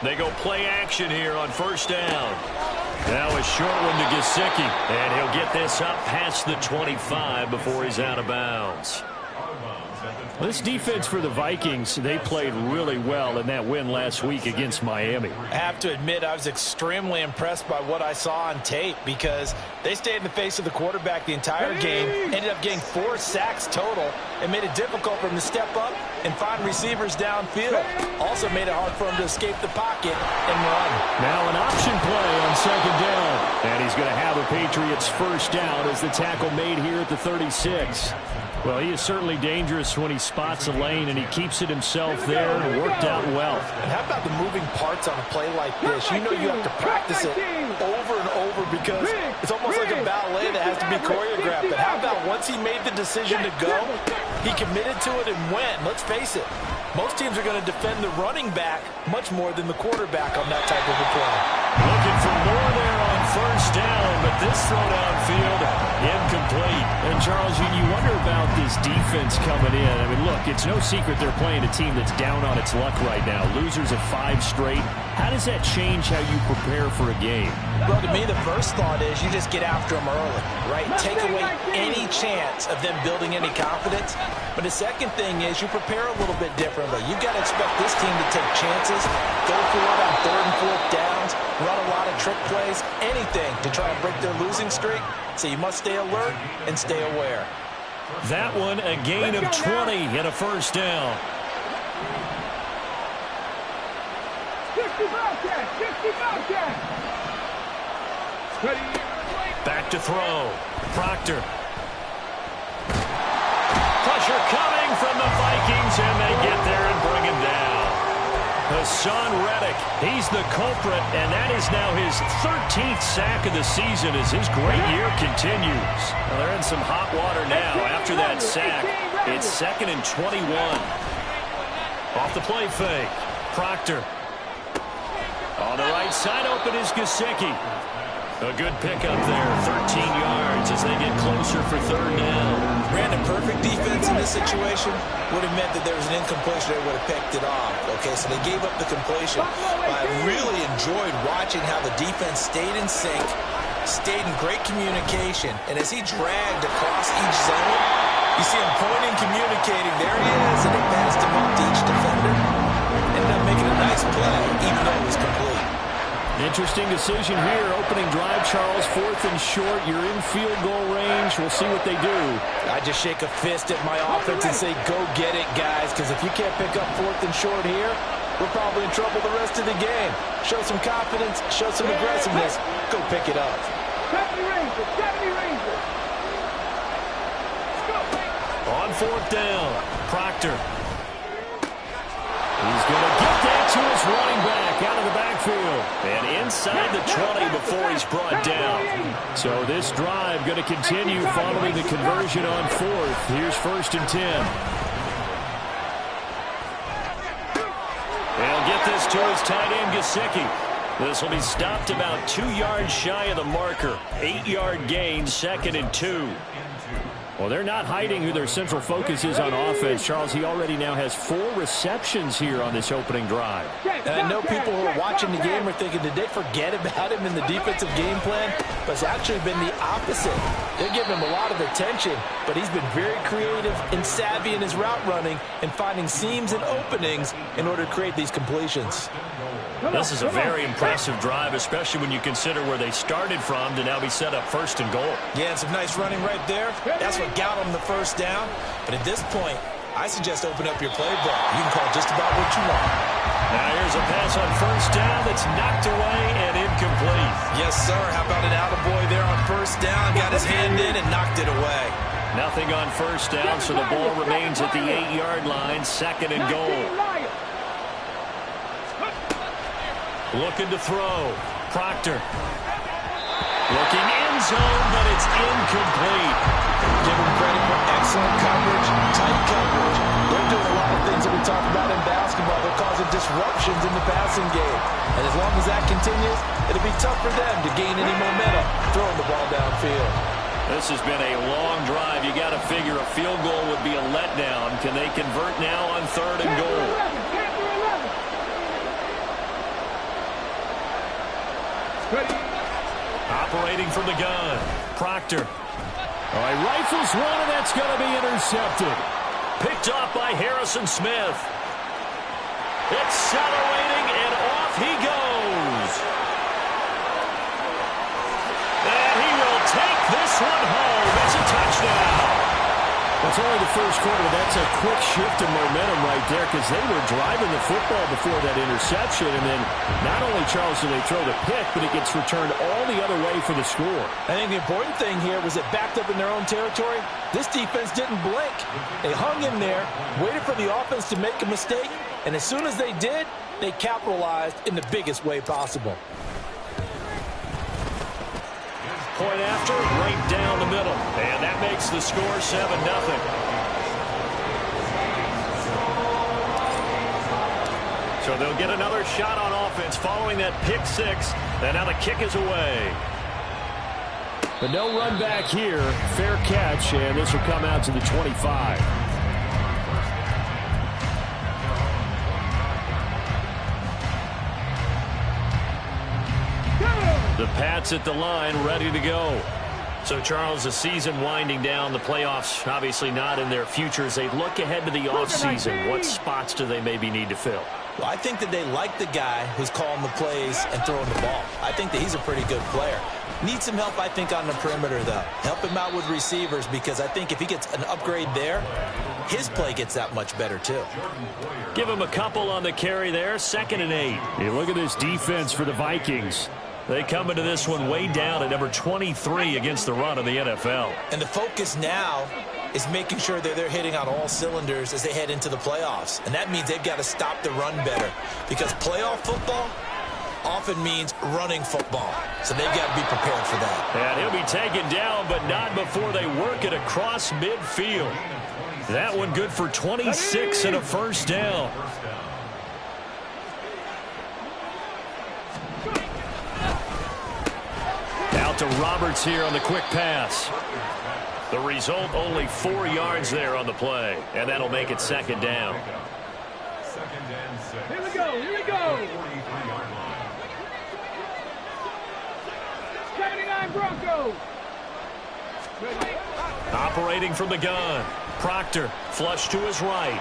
They go play action here on first down. Now a short one to Gesicki. And he'll get this up past the 25 before he's out of bounds. This defense for the Vikings, they played really well in that win last week against Miami. I have to admit, I was extremely impressed by what I saw on tape because they stayed in the face of the quarterback the entire game, ended up getting 4 sacks total, and made it difficult for him to step up and find receivers downfield. Also made it hard for him to escape the pocket and run. Now an option play on second down. And he's going to have a Patriots first down as the tackle made here at the 36. Well, he is certainly dangerous when he spots a lane, and he keeps it himself there, and it worked out well. And how about the moving parts on a play like this? You know you have to practice it over and over because it's almost like a ballet that has to be choreographed. But how about once he made the decision to go, he committed to it and went. Let's face it, most teams are going to defend the running back much more than the quarterback on that type of a play. Looking for more there on first down, but this throw downfield incomplete. And Charles, you wonder about this defense coming in. I mean, look, it's no secret they're playing a team that's down on its luck right now. Losers of 5 straight. How does that change how you prepare for a game? Well, to me, the first thought is you just get after them early, right? Take away any chance of them building any confidence. But the second thing is you prepare a little bit differently. You've got to expect this team to take chances, go for it on 3rd and 4th downs, run a lot of trick plays, anything to try and break their losing streak. So you must stay alert and stay aware. That one, a gain of 20 and a first down. 50 Back to throw. Proctor. Pressure coming from the Vikings, and they get there and bring him down. Hassan Reddick, he's the culprit, and that is now his 13th sack of the season as his great year continues. Well, they're in some hot water now after that sack. It's 2nd and 21. Off the play fake. Proctor. On the right side, open is Gesicki. A good pickup there, 13 yards as they get closer for 3rd down. Brandon, perfect defense in this situation would have meant that there was an incompletion. They would have picked it off. Okay, so they gave up the completion. But I really enjoyed watching how the defense stayed in sync, stayed in great communication, and as he dragged across each zone, you see him pointing, communicating. There he is, and he passed him up to each defender. Ended up making a nice play, even though it was complete. Interesting decision here. Opening drive, Charles. 4th and short. You're in field goal range. We'll see what they do. I just shake a fist at my offense and say, go get it, guys, because if you can't pick up 4th and short here, we're probably in trouble the rest of the game. Show some confidence, show some aggressiveness, go pick it up. 70 Rangers. On 4th down, Proctor. He's going to get that to his running back out of the backfield. And inside the 20 before he's brought down. So this drive going to continue following the conversion on 4th. Here's 1st and 10. They'll get this to his tight end, Gesicki. This will be stopped about 2 yards shy of the marker. 8-yard gain, 2nd and 2. Well, they're not hiding who their central focus is on offense. Charles, he already now has 4 receptions here on this opening drive. And I know people who are watching the game are thinking, did they forget about him in the defensive game plan? But it's actually been the opposite. They're giving him a lot of attention, but he's been very creative and savvy in his route running and finding seams and openings in order to create these completions. This is a very impressive drive, especially when you consider where they started from to now be set up 1st and goal. Yeah, and some nice running right there. That's what got them the first down. But at this point, I suggest open up your playbook. You can call just about what you want. Now here's a pass on 1st down that's knocked away and incomplete. Yes, sir. How about an attaboy there on 1st down? Got his hand in and knocked it away. Nothing on 1st down, so the ball remains at the 8-yard line, 2nd and goal. Looking to throw. Proctor. Looking end zone, but it's incomplete. Give him credit for excellent coverage, tight coverage. They're doing a lot of things that we talk about in basketball. They're causing disruptions in the passing game. And as long as that continues, it'll be tough for them to gain any momentum throwing the ball downfield. This has been a long drive. You got to figure a field goal would be a letdown. Can they convert now on 3rd and goal? Operating from the gun, Proctor. All right, rifles one, and that's going to be intercepted. Picked off by Harrison Smith. Accelerating, and off he goes. And he will take this one home. It's a touchdown. It's only the first quarter. That's a quick shift in momentum right there because they were driving the football before that interception. And then not only, Charles, do they throw the pick, but it gets returned all the other way for the score. I think the important thing here was it backed up in their own territory. This defense didn't blink. They hung in there, waited for the offense to make a mistake, and as soon as they did, they capitalized in the biggest way possible. Point after, right down the middle. And that makes the score 7-0. So they'll get another shot on offense following that pick six. And now the kick is away. But no run back here. Fair catch, and this will come out to the 25. The Pats at the line, ready to go. So, Charles, the season winding down, the playoffs obviously not in their future. As they look ahead to the offseason, what spots do they maybe need to fill? Well, I think that they like the guy who's calling the plays and throwing the ball. I think that he's a pretty good player. Needs some help, I think, on the perimeter, though. Help him out with receivers because I think if he gets an upgrade there, his play gets that much better, too. Give him a couple on the carry there, 2nd and 8. Hey, look at this defense for the Vikings. They come into this one way down at number 23 against the run of the NFL. And the focus now is making sure that they're hitting on all cylinders as they head into the playoffs. And that means they've got to stop the run better because playoff football often means running football. So they've got to be prepared for that. And he'll be taken down, but not before they work it across midfield. That one good for 26 and a first down. To Roberts here on the quick pass. The result, only 4 yards there on the play, and that'll make it 2nd down. Here we go, here we go. 79 Broncos. Operating from the gun, Proctor, flush to his right.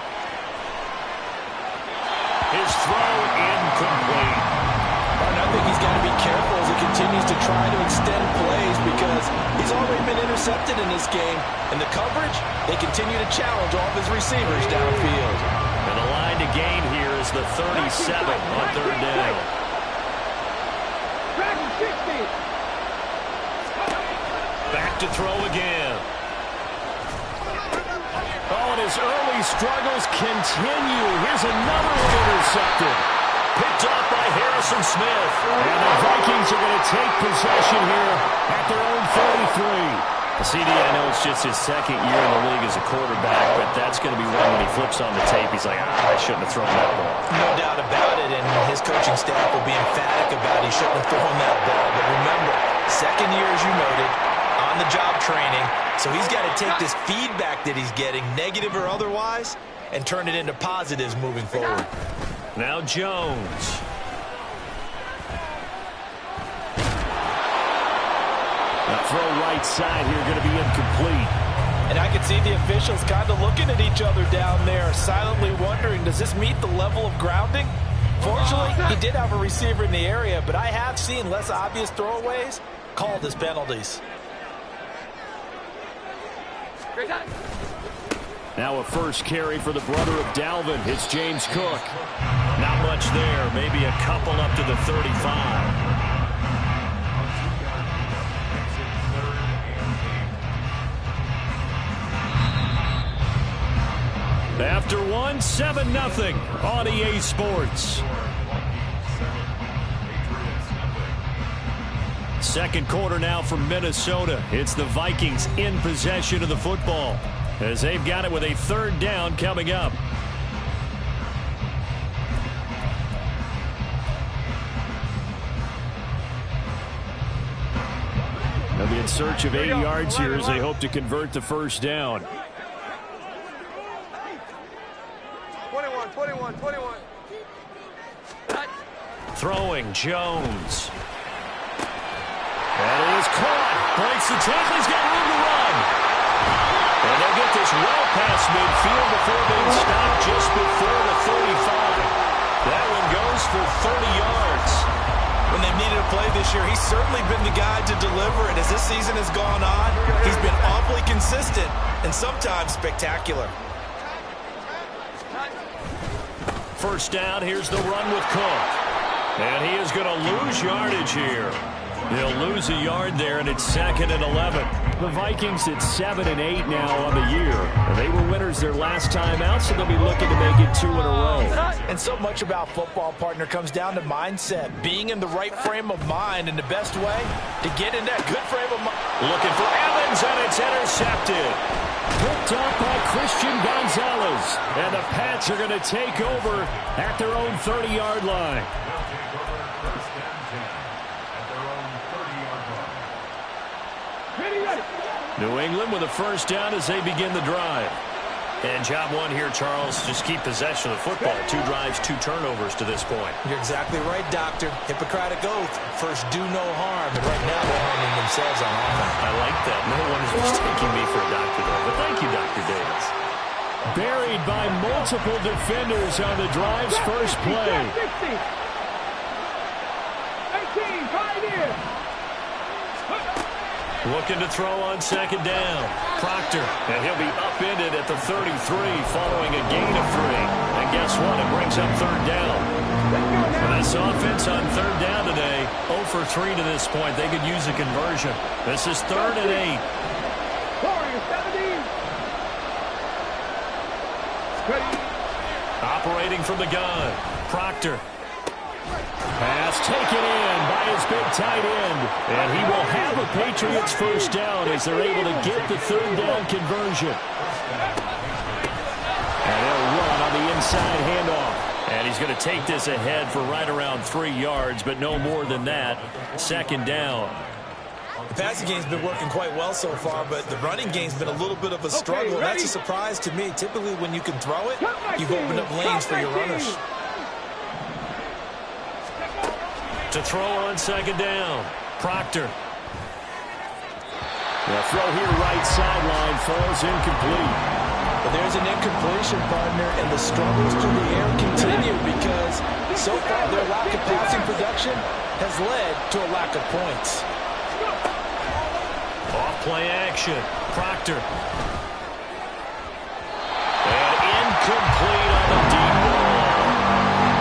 His throw incomplete. I think he's got to be careful as he continues to try to extend plays because he's already been intercepted in this game. And the coverage, they continue to challenge all of his receivers downfield. And the line to gain here is the 37 on 3rd down. Back to throw again. Oh, and his early struggles continue. Here's another one intercepted. Picked off by Harrison Smith. And the Vikings are going to take possession here at their own 33. CD, I know it's just his 2nd year in the league as a quarterback, but that's going to be one when he flips on the tape. He's like, I shouldn't have thrown that ball. No doubt about it, and his coaching staff will be emphatic about he shouldn't have thrown that ball. But remember, 2nd year, as you noted, on-the-job training, so he's got to take this feedback that he's getting, negative or otherwise, and turn it into positives moving forward. Now Jones. That throw right side here going to be incomplete. And I can see the officials kind of looking at each other down there, silently wondering, does this meet the level of grounding? Fortunately, he did have a receiver in the area, but I have seen less obvious throwaways called as penalties. Now a first carry for the brother of Dalvin. It's James Cook. Not much there. Maybe a couple up to the 35. After one, 7-0 on EA Sports. Second quarter now from Minnesota. It's the Vikings in possession of the football as they've got it with a 3rd down coming up. They'll be in search of 8 yards here as they hope to convert the first down. 21. Throwing Jones. Makes the tackle. He's got room to run. And they'll get this well past midfield before being stopped just before the 35. That one goes for 30 yards. When they've needed a play this year, he's certainly been the guy to deliver it. As this season has gone on, he's been awfully consistent and sometimes spectacular. First down, here's the run with Cook. And he is going to lose yardage here. He'll lose a yard there, and it's 2nd and 11. The Vikings at 7-8 now on the year. They were winners their last time out, so they'll be looking to make it 2 in a row. And so much about football, partner, comes down to mindset. Being in the right frame of mind, and the best way to get in that good frame of mind. Looking for Evans, and it's intercepted. Picked up by Christian Gonzalez. And the Pats are going to take over at their own 30-yard line. New England with a first down as they begin the drive. And job one here, Charles, just keep possession of the football. 2 drives, 2 turnovers to this point. You're exactly right, Doctor. Hippocratic oath. First, do no harm. And right now, they're harming themselves on offense. I like that. No one is mistaking me for a doctor, though. But thank you, Dr. Davis. Buried by multiple defenders on the drive's first play. 18, Pioneer. Looking to throw on second down. Proctor, and he'll be upended at the 33 following a gain of 3. And guess what? It brings up third down. And this offense on third down today, 0 for 3 to this point. They could use a conversion. This is 3rd and 8. Operating from the gun. Proctor. Pass taken in by his big tight end. And he will have a Patriots first down as they're able to get the third down conversion. And they'll run on the inside handoff. And he's going to take this ahead for right around 3 yards, but no more than that. 2nd down. The passing game's been working quite well so far, but the running game's been a little bit of a struggle. Okay, that's a surprise to me. Typically, when you can throw it, you've opened up lanes for your runners. To throw on second down. Proctor. The throw here right sideline falls incomplete. But there's an incompletion, partner, and the struggles through the air continue because so far their lack of passing production has led to a lack of points. Off play action. Proctor. And incomplete on the deep ball.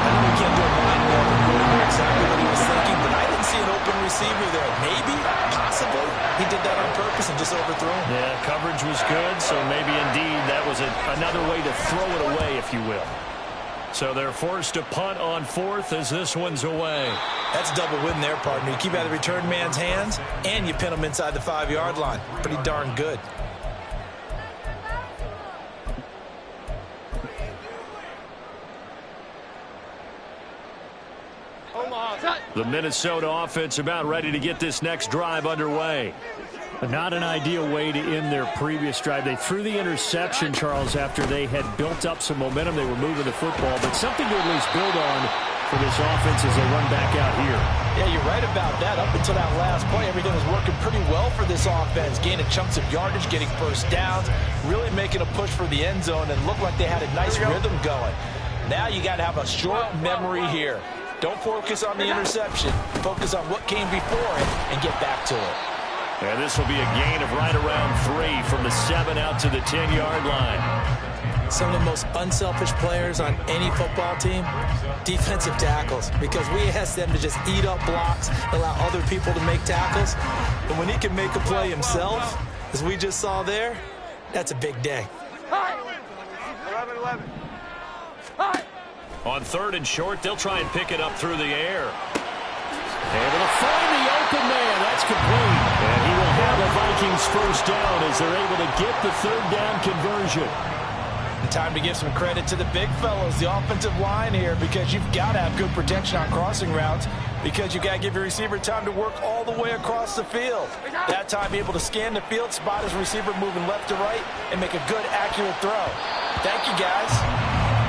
I know we can't do a blind ball and really know exactly what he was thinking, but I didn't see an open receiver there. Maybe, possibly, he did that on purpose and just overthrew him. Yeah, coverage was good, so maybe indeed that was another way to throw it away, if you will. So they're forced to punt on 4th as this one's away. That's a double win there, partner. You keep out of the return man's hands, and you pin him inside the 5-yard line. Pretty darn good. The Minnesota offense about ready to get this next drive underway. Not an ideal way to end their previous drive. They threw the interception, Charles, after they had built up some momentum. They were moving the football, but something to at least build on for this offense as they run back out here. Yeah, you're right about that. Up until that last play, everything was working pretty well for this offense. Gaining chunks of yardage, getting first downs, really making a push for the end zone, and looked like they had a nice rhythm going. Now you got to have a short memory here. Don't focus on the interception. Focus on what came before it and get back to it. And this will be a gain of right around 3 from the 7 out to the 10-yard line. Some of the most unselfish players on any football team, defensive tackles, because we ask them to just eat up blocks, allow other people to make tackles. And when he can make a play himself, as we just saw there, that's a big day. 11-11. On 3rd and short, they'll try and pick it up through the air. Able to find the open man. That's complete. And he will have the Vikings first down as they're able to get the third down conversion. And time to give some credit to the big fellows, the offensive line here, because you've got to have good protection on crossing routes, because you've got to give your receiver time to work all the way across the field. That time, be able to scan the field, spot his receiver moving left to right, and make a good, accurate throw. Thank you, guys.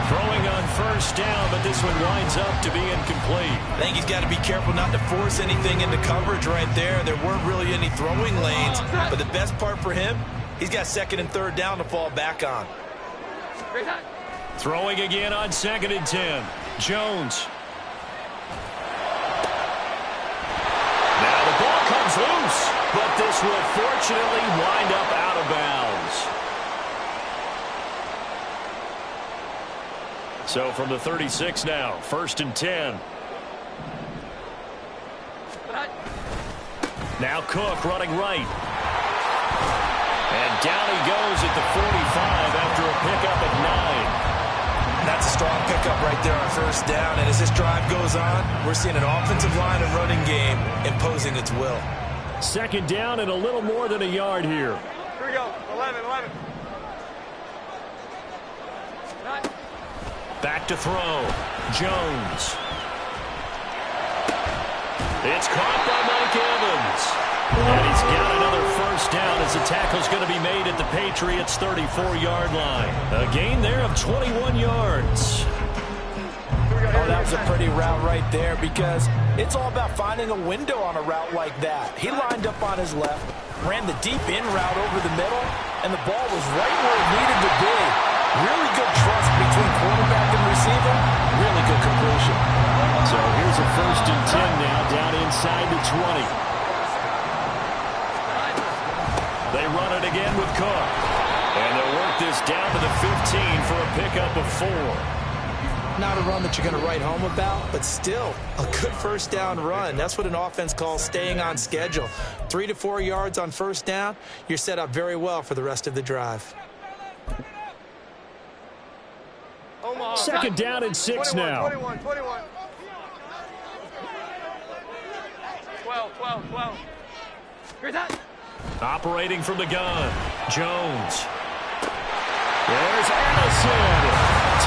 Throwing on first down, but this one winds up to be incomplete. I think he's got to be careful not to force anything into coverage right there. There weren't really any throwing lanes, but the best part for him, he's got second and third down to fall back on. Throwing again on 2nd and 10. Jones. Now the ball comes loose, but this will fortunately wind up out of bounds. So from the 36 now, 1st and 10. Now Cook running right. And down he goes at the 45 after a pickup at 9. That's a strong pickup right there on first down. And as this drive goes on, we're seeing an offensive line and running game imposing its will. 2nd down and a little more than a yard here. Here we go. 11. Back to throw. Jones. It's caught by Mike Evans. And he's got another first down as the tackle's going to be made at the Patriots' 34-yard line. A gain there of 21 yards. Oh, that was a pretty route right there because it's all about finding a window on a route like that. He lined up on his left, ran the deep in route over the middle, and the ball was right where it needed to be. Really good trust between quarterback and receiver. Really good completion. So here's a 1st and 10 now down inside the 20. They run it again with Cook. And they'll work this down to the 15 for a pickup of 4. Not a run that you're going to write home about, but still a good first down run. That's what an offense calls staying on schedule. 3 to 4 yards on first down. You're set up very well for the rest of the drive. 2nd down and 6 now. 21. 12. Here's that. Operating from the gun. Jones. There's Allison.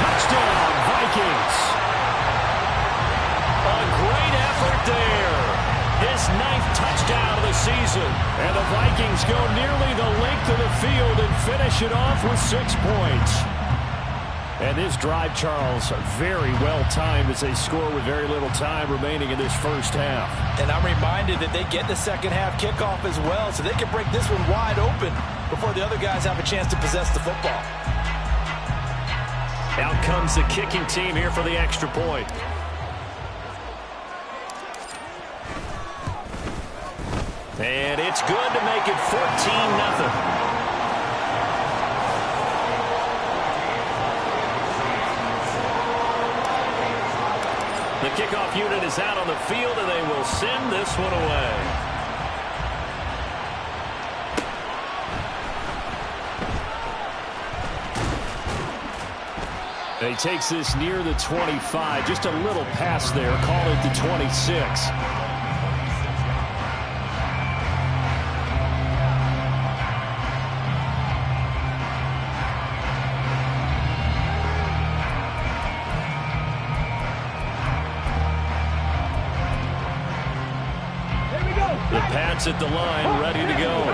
Touchdown, Vikings. A great effort there. His 9th touchdown of the season. And the Vikings go nearly the length of the field and finish it off with 6 points. And this drive, Charles, very well timed as they score with very little time remaining in this first half. And I'm reminded that they get the second half kickoff as well, so they can break this one wide open before the other guys have a chance to possess the football. Out comes the kicking team here for the extra point. And it's good to make it 14-0. The kickoff unit is out on the field, and they will send this one away. He takes this near the 25. Just a little pass there. Call it the 26. The Pats at the line, ready to go.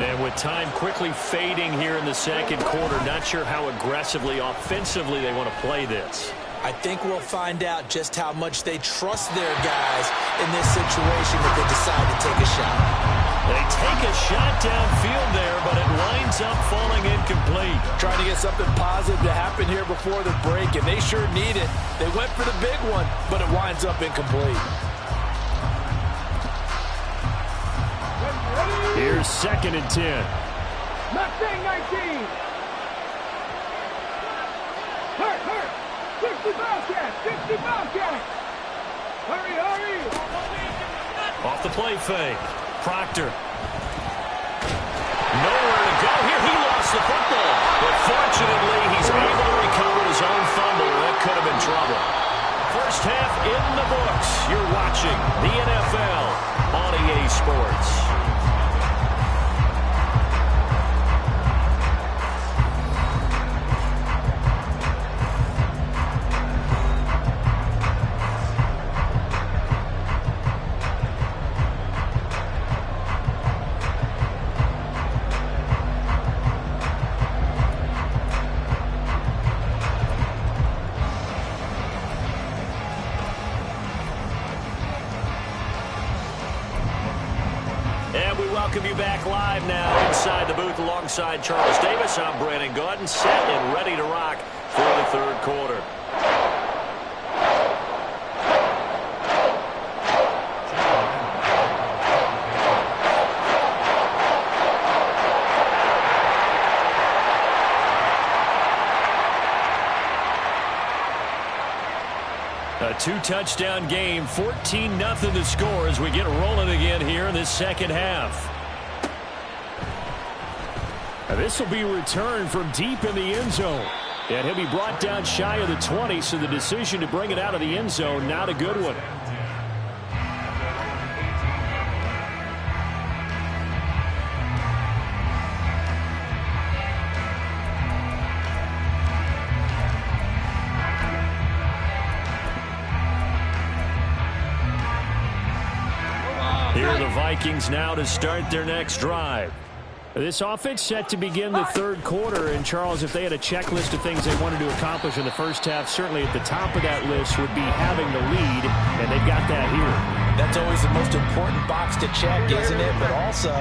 And with time quickly fading here in the second quarter, not sure how aggressively, offensively they want to play this. I think we'll find out just how much they trust their guys in this situation if they decide to take a shot. They take a shot downfield there, but it winds up falling incomplete. Trying to get something positive to happen here before the break, and they sure need it. They went for the big one, but it winds up incomplete. Here's 2nd and 10. Mustang 19. Hurt. 60 Bobcats. Hurry. Off the play fake. Proctor. Nowhere to go here. He lost the football. But fortunately, he's able to recover his own fumble. That could have been trouble. First half in the books. You're watching the NFL on EA Sports. And we welcome you back live now inside the booth alongside Charles Davis. I'm Brandon Gaudin, set and ready to rock for the third quarter. A two-touchdown game, 14-0 the score as we get rolling again here in this second half. Now this will be returned from deep in the end zone. And he'll be brought down shy of the 20, so the decision to bring it out of the end zone, not a good one. Here are the Vikings now to start their next drive. This offense set to begin the third quarter. And, Charles, if they had a checklist of things they wanted to accomplish in the first half, certainly at the top of that list would be having the lead, and they've got that here. That's always the most important box to check, isn't it? But also,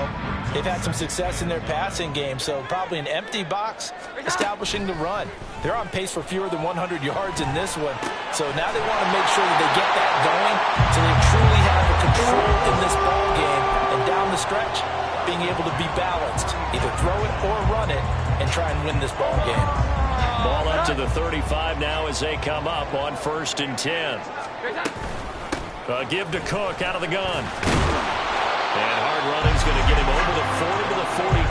they've had some success in their passing game, so probably an empty box establishing the run. They're on pace for fewer than 100 yards in this one, so now they want to make sure that they get that going so they truly have the control in this ball game, and down the stretch, being able to be balanced, either throw it or run it, and try and win this ball game. Ball up to the 35 now as they come up on 1st and 10. Give to Cook out of the gun. And hard running's going to get him over the 40 to the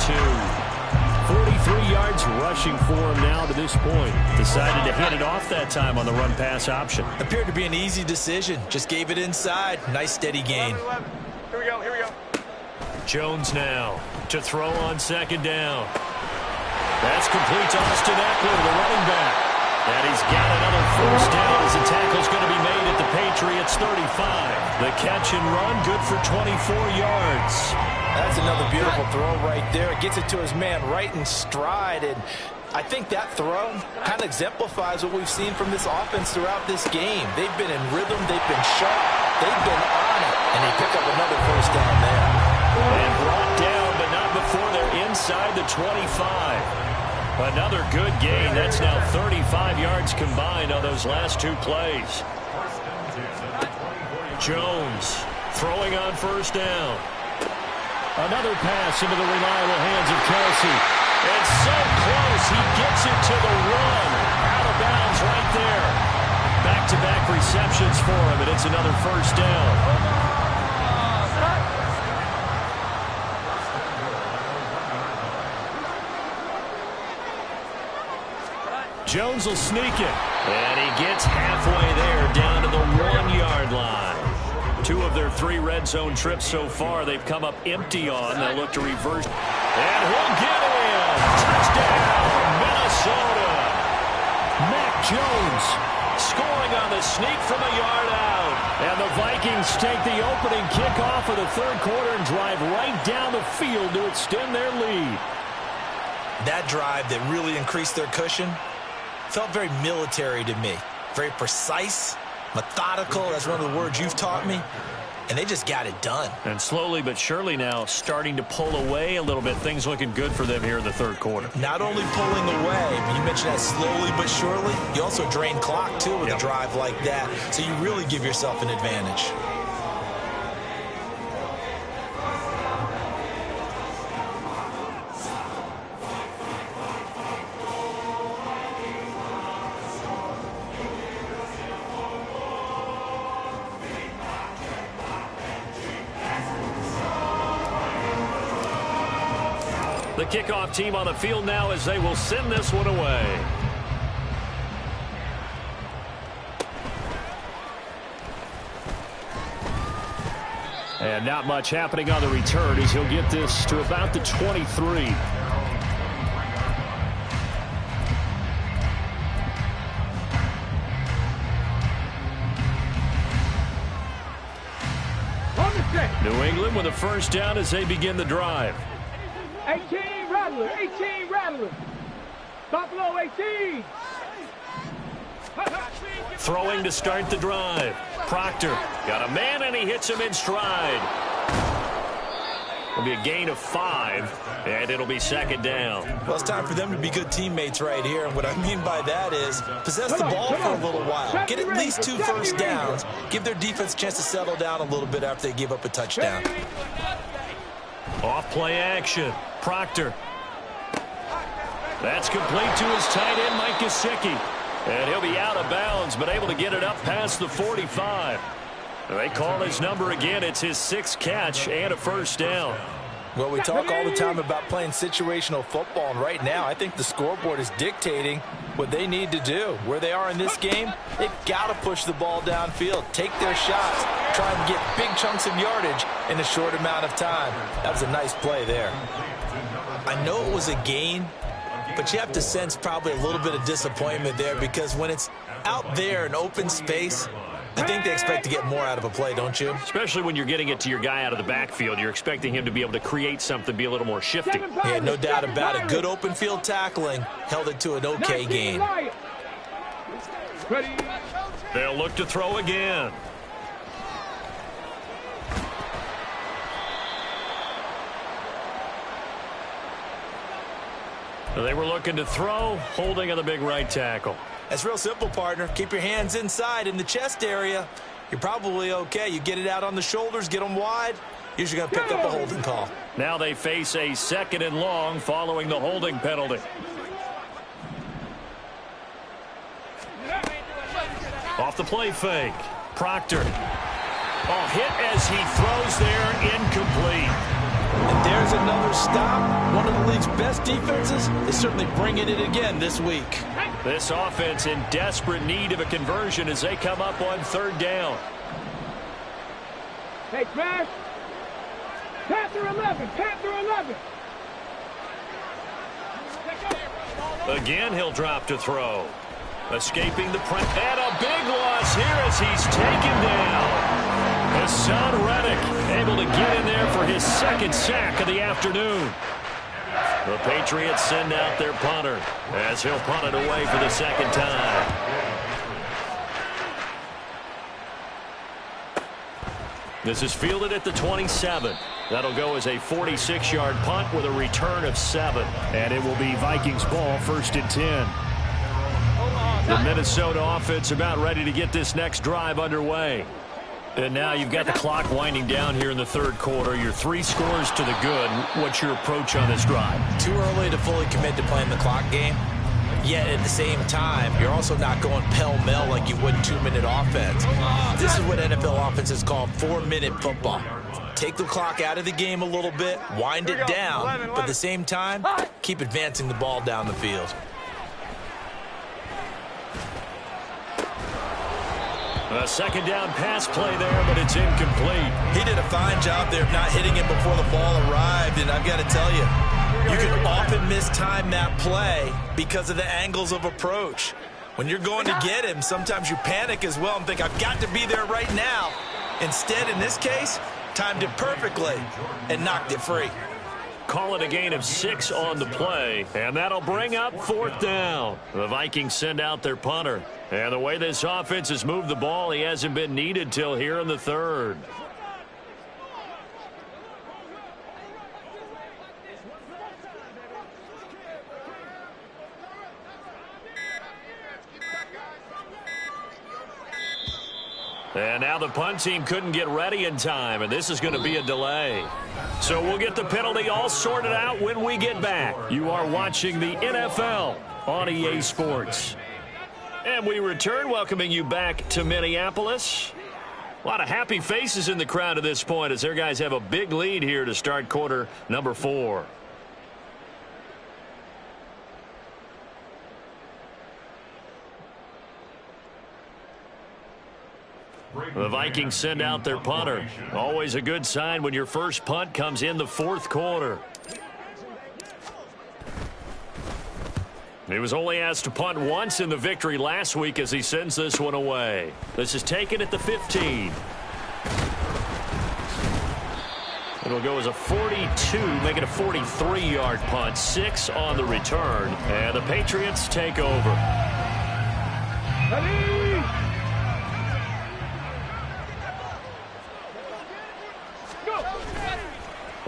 42. 43 yards rushing for him now to this point. Decided to hit it off that time on the run-pass option. Appeared to be an easy decision. Just gave it inside. Nice steady gain. Here we go, here we go. Jones now to throw on 2nd down. That's complete to Austin Eckler, the running back. And he's got another 1st down as the tackle's going to be made at the Patriots 35. The catch and run good for 24 yards. That's another beautiful throw right there. It gets it to his man right in stride. And I think that throw kind of exemplifies what we've seen from this offense throughout this game. They've been in rhythm. They've been sharp. They've been on it. And they pick up another 1st down there. And brought down, but not before they're inside the 25. Another good gain. That's now 35 yards combined on those last 2 plays. Jones throwing on 1st down. Another pass into the reliable hands of Kelsey. And so close, he gets it to the run. Out of bounds right there. Back-to-back receptions for him, and it's another 1st down. Jones will sneak it. And he gets halfway there, down to the 1-yard line. 2 of their 3 red zone trips so far, they've come up empty on. They'll look to reverse. And he'll get in. Touchdown, Minnesota. Mac Jones scoring on the sneak from a yard out. And the Vikings take the opening kickoff of the third quarter and drive right down the field to extend their lead. That drive that really increased their cushion felt very military to me. Very precise, methodical. That's one of the words you've taught me. And they just got it done. And slowly but surely now starting to pull away a little bit. Things looking good for them here in the third quarter. Not only pulling away, but you mentioned that slowly but surely. You also drain clock, too, with a drive like that. So you really give yourself an advantage. The kickoff team on the field now as they will send this one away. And not much happening on the return as he'll get this to about the 23. New England with a 1st down as they begin the drive. 18 Rattler, 18 Rattler. Buffalo 18. Throwing to start the drive. Proctor got a man and he hits him in stride. It'll be a gain of 5, and it'll be second down. Well, it's time for them to be good teammates right here. And what I mean by that is possess the ball for a little while. Get at least 2 first downs. Give their defense a chance to settle down a little bit after they give up a touchdown. Off play action. Proctor. That's complete to his tight end, Mike Gesicki. And he'll be out of bounds, but able to get it up past the 45. They call his number again. It's his 6th catch and a first down. Well, we talk all the time about playing situational football, and right now I think the scoreboard is dictating what they need to do. Where they are in this game, they've got to push the ball downfield, take their shots, try and get big chunks of yardage in a short amount of time. That was a nice play there. I know it was a gain, but you have to sense probably a little bit of disappointment there, because when it's out there in open space, I think they expect to get more out of a play, don't you? Especially when you're getting it to your guy out of the backfield. You're expecting him to be able to create something, be a little more shifty. Yeah, no doubt about it. Good open field tackling held it to an okay gain. They'll look to throw again. They were looking to throw, holding on the big right tackle. That's real simple, partner. Keep your hands inside in the chest area. You're probably okay. You get it out on the shoulders, get them wide. Usually going to pick up a holding call. Now they face a 2nd and long following the holding penalty. Off the play fake. Proctor. Oh, hit as he throws there, incomplete. And there's another stop. One of the league's best defenses is certainly bringing it again this week. This offense in desperate need of a conversion as they come up on 3rd down. Hey, Crash. Panther 11. Panther 11. Again, he'll drop to throw. Escaping the press. And a big loss here as he's taken down. Hassan Reddick able to get in there for his 2nd sack of the afternoon. The Patriots send out their punter as he'll punt it away for the 2nd time. This is fielded at the 27. That'll go as a 46-yard punt with a return of 7. And it will be Vikings ball, 1st and 10. The Minnesota offense about ready to get this next drive underway. And now you've got the clock winding down here in the 3rd quarter. You're 3 scores to the good. What's your approach on this drive? Too early to fully commit to playing the clock game. Yet at the same time, you're also not going pell-mell like you would 2-minute offense. This is what NFL offenses call 4-minute football. Take the clock out of the game a little bit, wind it down, but at the same time, keep advancing the ball down the field. A 2nd down pass play there, but it's incomplete. He did a fine job there of not hitting it before the ball arrived, and I've got to tell you, you can often mistime that play because of the angles of approach. When you're going to get him, sometimes you panic as well and think, I've got to be there right now. Instead, in this case, timed it perfectly and knocked it free. Call it a gain of 6 on the play, and that'll bring up 4th down. The Vikings send out their punter. And the way this offense has moved the ball, he hasn't been needed till here in the 3rd. And now the punt team couldn't get ready in time, and this is going to be a delay. So we'll get the penalty all sorted out when we get back. You are watching the NFL on EA Sports. And we return, welcoming you back to Minneapolis. A lot of happy faces in the crowd at this point as their guys have a big lead here to start quarter number 4. The Vikings send out their punter. Always a good sign when your first punt comes in the 4th quarter. He was only asked to punt once in the victory last week as he sends this one away. This is taken at the 15. It'll go as a 42, make it a 43-yard punt. 6 on the return, and the Patriots take over.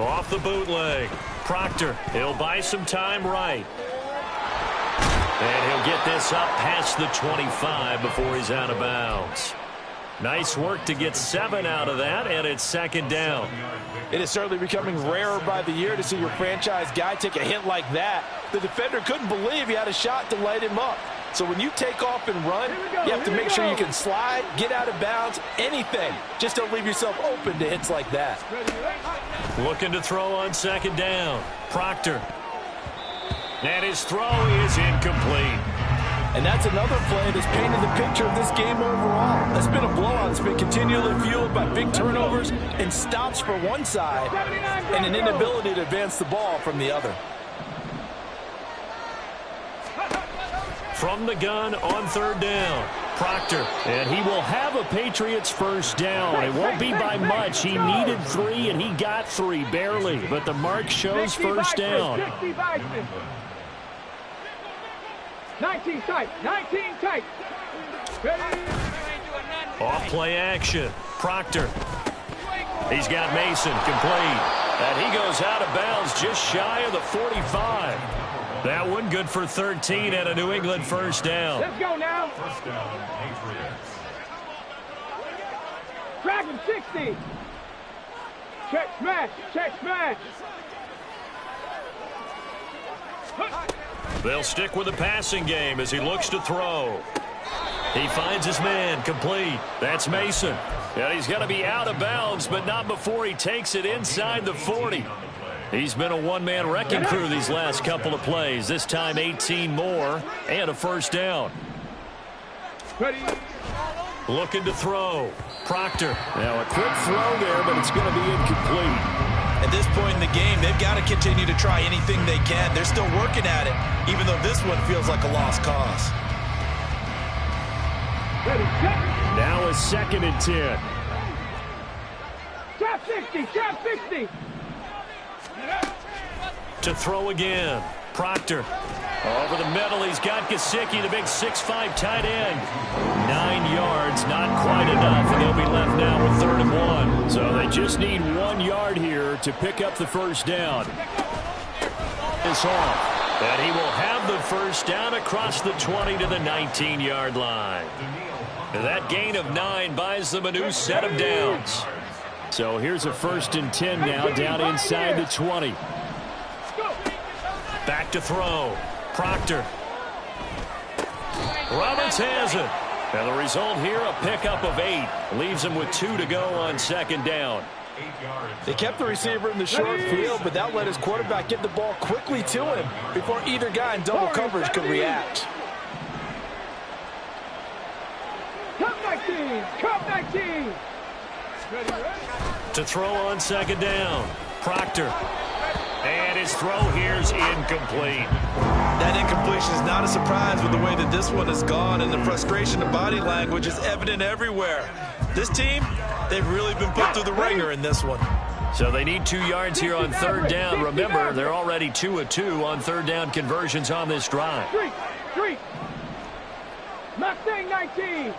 Off the bootleg. Proctor, he'll buy some time right. And he'll get this up past the 25 before he's out of bounds. Nice work to get 7 out of that, and it's second down. It is certainly becoming rarer by the year to see your franchise guy take a hit like that. The defender couldn't believe he had a shot to light him up. So when you take off and run, you have to make sure you can slide, get out of bounds, anything. Just don't leave yourself open to hits like that. Looking to throw on second down. Proctor. And his throw is incomplete. And that's another play that's painted the picture of this game overall. It's been a blowout. It's been continually fueled by big turnovers and stops for one side and an inability to advance the ball from the other. From the gun on third down. Proctor. And he will have a Patriots first down. It won't be by much. He needed 3, and he got 3, barely. But the mark shows first down. 19 tight. 19 tight. Off play action. Proctor. He's got Mason complete. And he goes out of bounds just shy of the 45. That one good for 13 and a New England first down. Let's go now. First down, Patriots. Dragon 60. Check smash. Check smash. They'll stick with the passing game as he looks to throw. He finds his man complete. That's Mason. And he's going to be out of bounds, but not before he takes it inside the 40. He's been a one-man wrecking crew these last couple of plays. This time 18 more and a first down. Ready. Looking to throw. Proctor. Now a quick throw there, but it's going to be incomplete. At this point in the game, they've got to continue to try anything they can. They're still working at it, even though this one feels like a lost cause. Ready, set. Now a 2nd and 10. Trap 60. Trap 60. To throw again. Proctor. Over the middle, he's got Gesicki, the big 6'5" tight end. 9 yards, not quite enough, and they'll be left now with 3rd and 1. So they just need 1 yard here to pick up the first down. It's off. And he will have the first down across the 20 to the 19-yard line. That gain of 9 buys them a new set of downs. So here's a 1st and 10 now down inside the 20. Back to throw. Proctor. Roberts has it. And the result here, a pickup of 8. Leaves him with 2 to go on second down. They kept the receiver in the short field, but that let his quarterback get the ball quickly to him before either guy in double coverage could react. Cup 19. Cup 19. To throw on second down. Proctor. And his throw here is incomplete. That incompletion is not a surprise with the way that this one has gone, and the frustration of body language is evident everywhere. This team, they've really been put through the ringer in this one. So they need 2 yards here on third down. Remember, they're already 2 of 2 on third down conversions on this drive. Street. Mustang 19.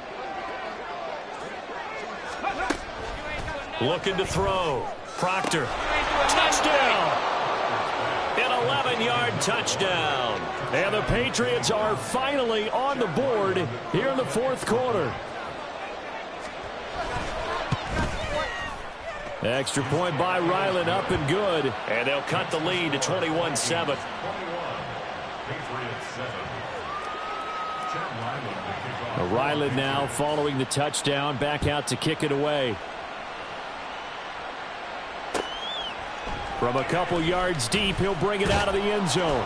Looking to throw. Proctor. Touchdown! An 11-yard touchdown. And the Patriots are finally on the board here in the 4th quarter. Extra point by Ryland, up and good. And they'll cut the lead to 21-7. Ryland now following the touchdown, back out to kick it away. From a couple yards deep, he'll bring it out of the end zone.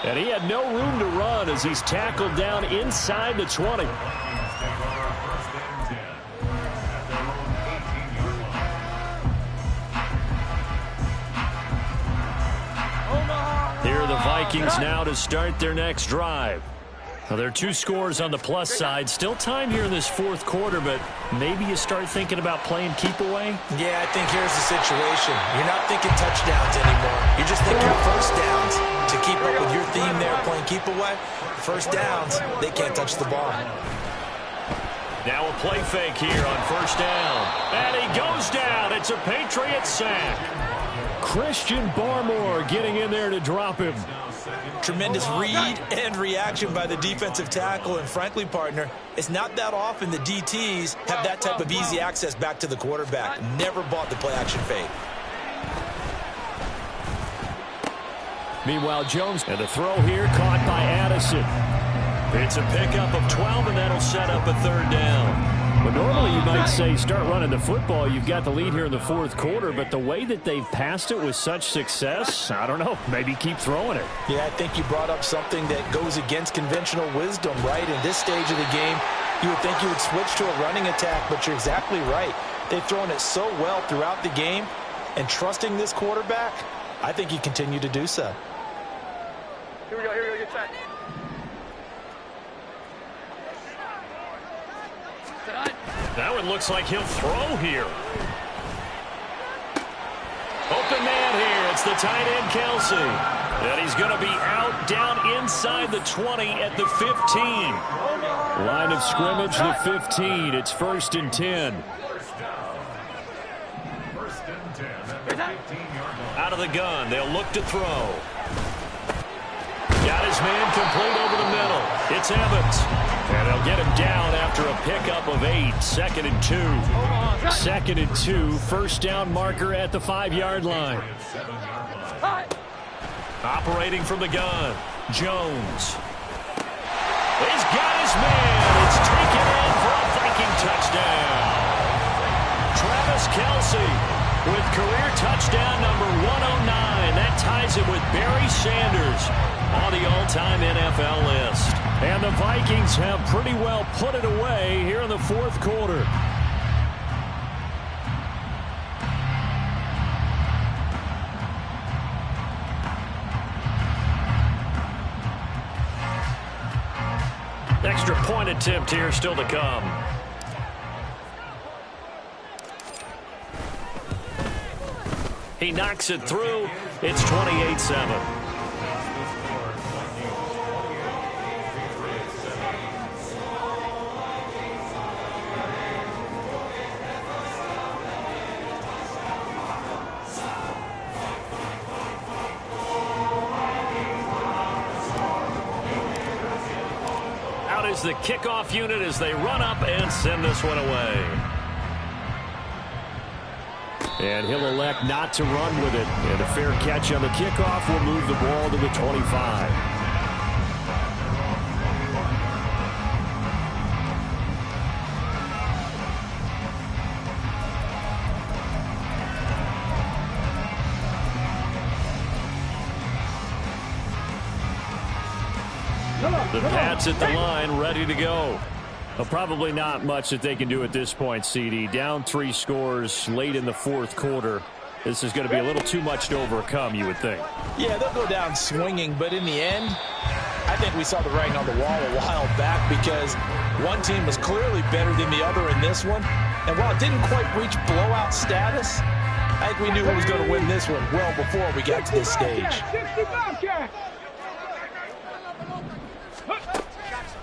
And he had no room to run as he's tackled down inside the 20. Here are the Vikings now to start their next drive. Well, there are 2 scores on the plus side. Still time here in this 4th quarter, but maybe you start thinking about playing keep away? Yeah, I think here's the situation. You're not thinking touchdowns anymore. You're just thinking first downs. To keep up with your theme there, playing keep away, first downs, they can't touch the ball. Now a play fake here on first down. And he goes down. It's a Patriot sack. Christian Barmore getting in there to drop him. Tremendous read and reaction by the defensive tackle. And frankly, partner, it's not that often the DTs have that type of easy access back to the quarterback. Never bought the play-action fake. Meanwhile, Jones, and the throw here caught by Addison. It's a pickup of 12, and that'll set up a third down. But normally you might say start running the football. You've got the lead here in the fourth quarter, but the way that they've passed it with such success, I don't know, maybe keep throwing it. Yeah, I think you brought up something that goes against conventional wisdom, right? In this stage of the game, you would think you would switch to a running attack, but you're exactly right. They've thrown it so well throughout the game, and trusting this quarterback, I think you continue to do so. Here we go, get set. Now it looks like he'll throw here. Open man here. It's the tight end, Kelsey. And he's going to be out down inside the 20 at the 15. Line of scrimmage, the 15. It's 1st and 10. Out of the gun. They'll look to throw. Got his man complete over the middle. It's Evans. And they'll get him down after a pickup of 8. 2nd and 2. 2nd and 2. First down marker at the 5-yard line. Operating from the gun. Jones. He's got his man. It's taken in for a Viking touchdown. Travis Kelce with career touchdown number 109. That ties him with Barry Sanders on the all-time NFL list. And the Vikings have pretty well put it away here in the fourth quarter. Extra point attempt here still to come. He knocks it through. It's 28-7. The kickoff unit as they run up and send this one away. And he'll elect not to run with it. And a fair catch on the kickoff will move the ball to the 25. The Pats at the line, ready to go. Well, probably not much that they can do at this point, CD. Down 3 scores late in the fourth quarter. This is going to be a little too much to overcome, you would think. Yeah, they'll go down swinging, but in the end, I think we saw the writing on the wall a while back because one team was clearly better than the other in this one. And while it didn't quite reach blowout status, I think we knew who was going to win this one well before we got to this stage.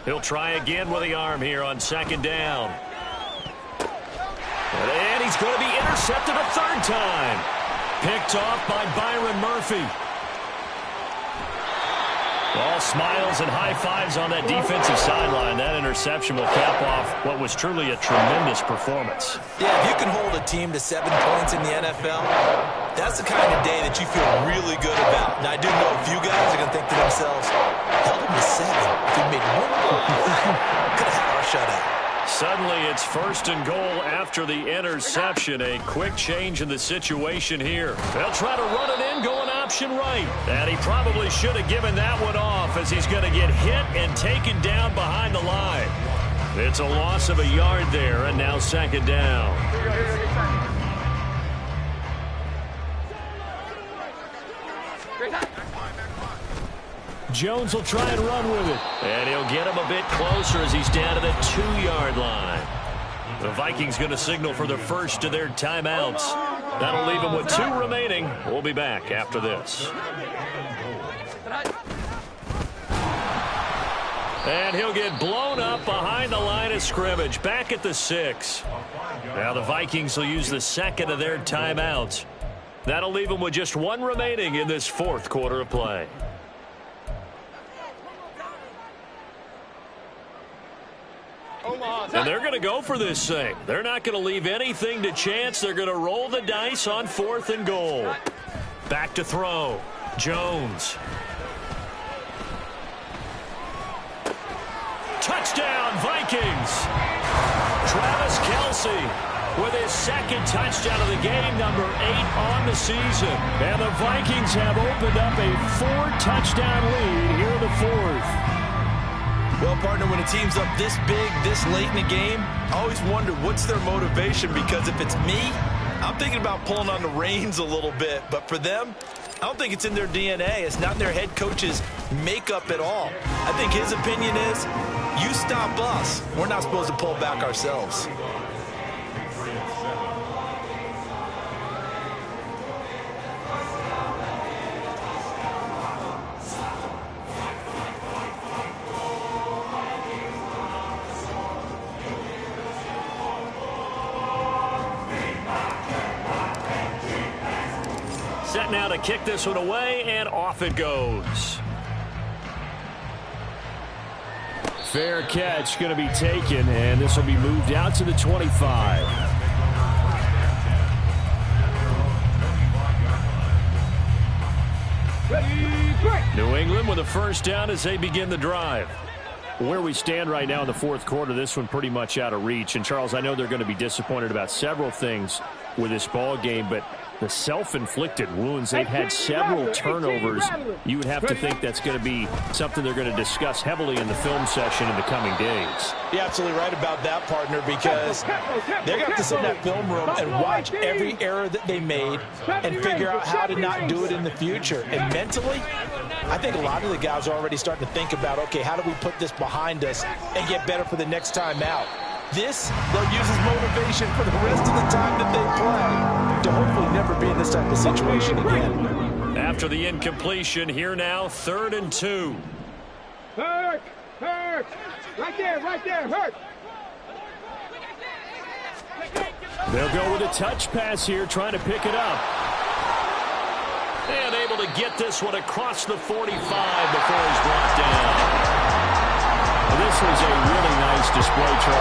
He'll try again with the arm here on 2nd down. And he's going to be intercepted a 3rd time. Picked off by Byron Murphy. All smiles and high fives on that defensive sideline. That interception will cap off what was truly a tremendous performance. Yeah, if you can hold a team to 7 points in the NFL, that's the kind of day that you feel really good about. Now, I do know a few guys are going to think to themselves, held them to 7. If we made one more play, could have had our shutout. Suddenly, it's 1st and goal after the interception. A quick change in the situation here. They'll try to run it in, going option right. And he probably should have given that one off as he's going to get hit and taken down behind the line. It's a loss of a yard there, and now 2nd down. Jones will try and run with it. And he'll get him a bit closer as he's down to the 2-yard line. The Vikings going to signal for the first of their timeouts. That'll leave them with 2 remaining. We'll be back after this. And he'll get blown up behind the line of scrimmage. Back at the 6. Now the Vikings will use the 2nd of their timeouts. That'll leave them with just one remaining in this fourth quarter of play. And they're going to go for this thing. They're not going to leave anything to chance. They're going to roll the dice on 4th and goal. Back to throw. Jones. Touchdown, Vikings. Travis Kelce with his second touchdown of the game, number 8 on the season. And the Vikings have opened up a 4-touchdown lead here in the fourth. Well, partner, when a team's up this big, this late in the game, I always wonder what's their motivation, because if it's me, I'm thinking about pulling on the reins a little bit. But for them, I don't think it's in their DNA. It's not in their head coach's makeup at all. I think his opinion is, you stop us. We're not supposed to pull back ourselves. Set now to kick this one away, and off it goes. Fair catch going to be taken, and this will be moved out to the 25. New England with a first down as they begin the drive. Where we stand right now in the fourth quarter, this one pretty much out of reach. And, Charles, I know they're going to be disappointed about several things with this ball game, but the self-inflicted wounds, they've had several turnovers. You would have to think that's going to be something they're going to discuss heavily in the film session in the coming days. You're absolutely right about that, partner, because they're going to have to sit in that film room and watch every error that they made and figure out how to not do it in the future. And mentally, I think a lot of the guys are already starting to think about, okay, how do we put this behind us and get better for the next time out? This, they'll use as motivation for the rest of the time that they play to hopefully never be in this type of situation again. After the incompletion, here now, 3rd and 2. Hurt! Hurt! Right there, hurt! They'll go with a touch pass here, trying to pick it up. And able to get this one across the 45 before he's brought down. This was a really nice display, Charles.